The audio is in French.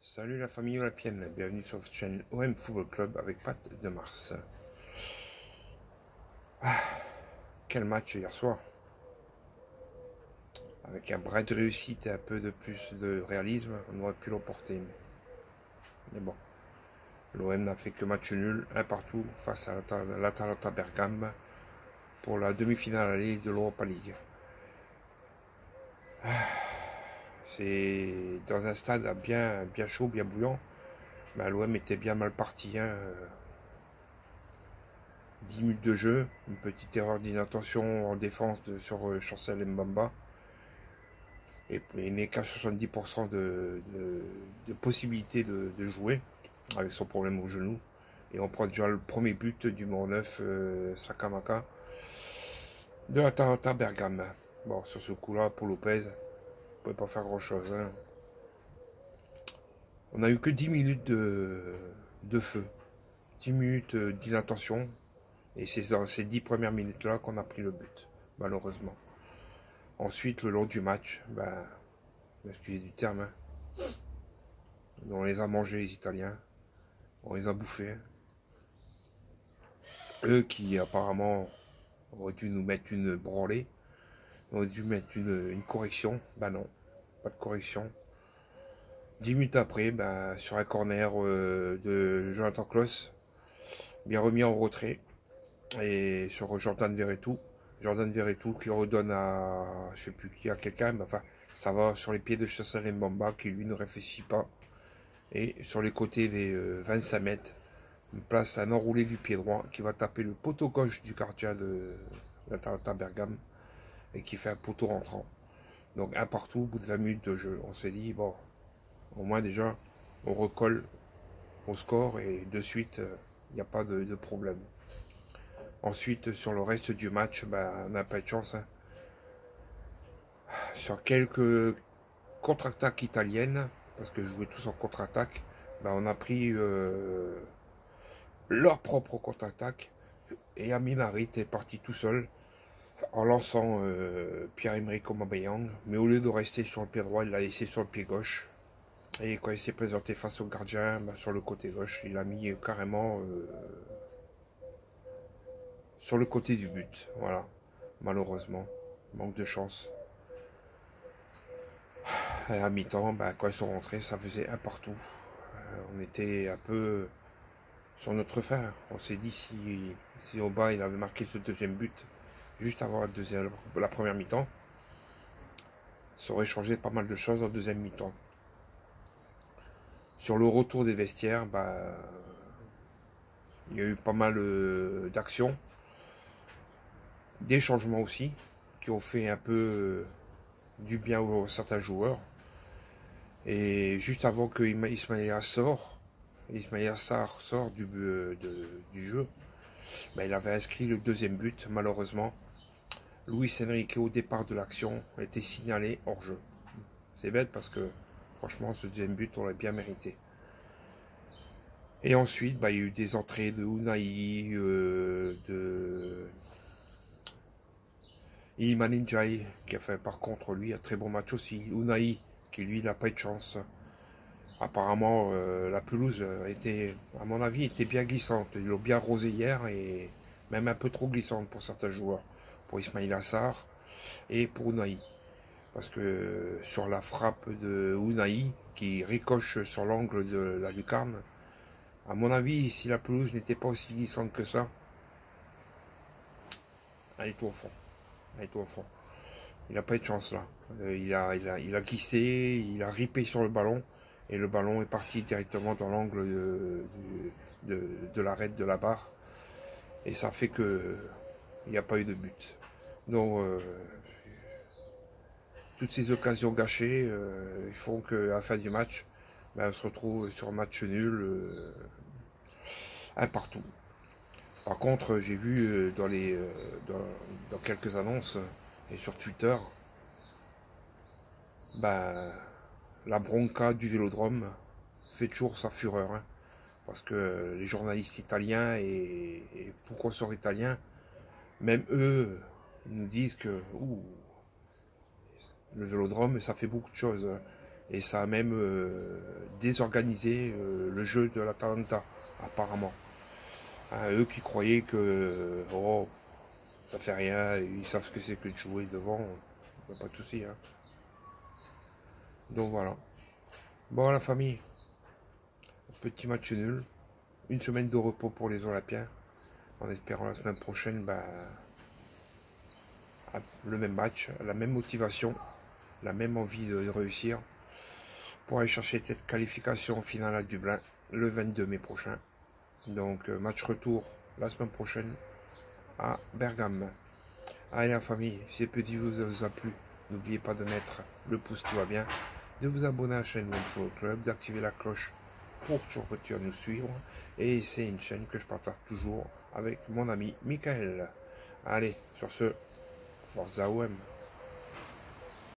Salut la famille olympienne, bienvenue sur votre chaîne OM Football Club avec Pat de Mars. Quel match hier soir, avec un brin de réussite et un peu de plus de réalisme, on aurait pu l'emporter. Mais bon, l'OM n'a fait que match nul, un partout face à l'Atalanta Bergame pour la demi-finale aller de l'Europa League. C'est dans un stade bien chaud, bien bouillant. L'OM était bien mal parti. 10 minutes de jeu, une petite erreur d'inattention en défense sur Chancel Mbamba. Et il n'est qu'à 70% de possibilité de jouer avec son problème au genou. Et on prend déjà le premier but du numéro 9, Sakamaka, de l'Atalanta Bergame. Bon, sur ce coup-là, pour Lopez, on ne pouvait pas faire grand-chose. On a eu que 10 minutes de feu, 10 minutes d'inattention. Et c'est dans ces 10 premières minutes-là qu'on a pris le but, malheureusement. Ensuite, le long du match, excusez du terme, on les a mangés, les Italiens. On les a bouffés. Eux qui, apparemment, auraient dû nous mettre une branlée, auraient dû mettre une correction. Non, pas de correction. 10 minutes après, sur un corner de Jonathan Klaus, bien remis en retrait. Et sur Jordan Verretou qui redonne à, je sais plus qui, à quelqu'un, ça va sur les pieds de Chancel Mbamba qui lui ne réfléchit pas. Et sur les côtés des 25 mètres, on place un enroulé du pied droit qui va taper le poteau gauche du gardien de l'Atalanta Bergame et qui fait un poteau rentrant. Donc un partout au bout de 20 minutes de jeu. On s'est dit, bon, au moins déjà, on recolle au score et de suite, il n'y a pas de problème. Ensuite, sur le reste du match, on n'a pas eu de chance. Sur quelques contre-attaques italiennes, parce que je jouais tous en contre-attaque, on a pris leur propre contre-attaque. Et Aminari est parti tout seul en lançant Pierre-Emerick Aubameyang. Mais au lieu de rester sur le pied droit, il l'a laissé sur le pied gauche. Et quand il s'est présenté face au gardien, sur le côté gauche, il a mis carrément sur le côté du but. Voilà, malheureusement, manque de chance. Et à mi-temps, quand ils sont rentrés, ça faisait un partout. On était un peu sur notre fin. On s'est dit si Aubin il avait marqué ce deuxième but juste avant la première mi-temps, ça aurait changé pas mal de choses en deuxième mi-temps. Sur le retour des vestiaires, il y a eu pas mal d'actions, des changements aussi, qui ont fait un peu du bien aux certains joueurs. Et juste avant que Ismaïla Sarr sort du jeu, il avait inscrit le deuxième but. Malheureusement, Luis Enrique au départ de l'action a été signalé hors jeu. C'est bête parce que franchement ce deuxième but on l'a bien mérité. Et ensuite il y a eu des entrées de Unai, de Iliman Ndiaye qui a fait par contre lui un très bon match aussi. Unai qui lui n'a pas eu de chance. Apparemment la pelouse était, à mon avis, était bien glissante. Ils l'ont bien arrosé hier et même un peu trop glissante pour certains joueurs. Pour Ismaïla Sarr et pour Unai. Parce que sur la frappe de Unai, qui ricoche sur l'angle de la lucarne, à mon avis, si la pelouse n'était pas aussi glissante que ça, elle est tout au fond. Elle est tout au fond. Il n'a pas eu de chance là. Il a glissé, il a ripé sur le ballon, et le ballon est parti directement dans l'angle de l'arête de la barre. Et ça fait que il n'y a pas eu de but. Donc toutes ces occasions gâchées font qu'à la fin du match, on se retrouve sur un match nul, un partout. Par contre, j'ai vu dans quelques annonces et sur Twitter, la bronca du Vélodrome fait toujours sa fureur. Parce que les journalistes italiens et tout consort italien, même eux, nous disent que le Vélodrome, ça fait beaucoup de choses. Et ça a même désorganisé le jeu de l'Atalanta, apparemment. Eux qui croyaient que oh, ça fait rien, ils savent ce que c'est que de jouer devant, pas de soucis. Hein. Donc voilà. Bon, la famille, petit match nul. Une semaine de repos pour les Olympiens. En espérant la semaine prochaine, le même match, la même motivation, la même envie de réussir pour aller chercher cette qualification finale à Dublin le 22 mai prochain. Donc match retour la semaine prochaine à Bergame. Allez la famille, si ce petit vous a plu, n'oubliez pas de mettre le pouce qui va bien, de vous abonner à la chaîne One Club, d'activer la cloche pour toujours continuer à nous suivre. Et c'est une chaîne que je partage toujours avec mon ami Michael. Allez, sur ce, Forza OM.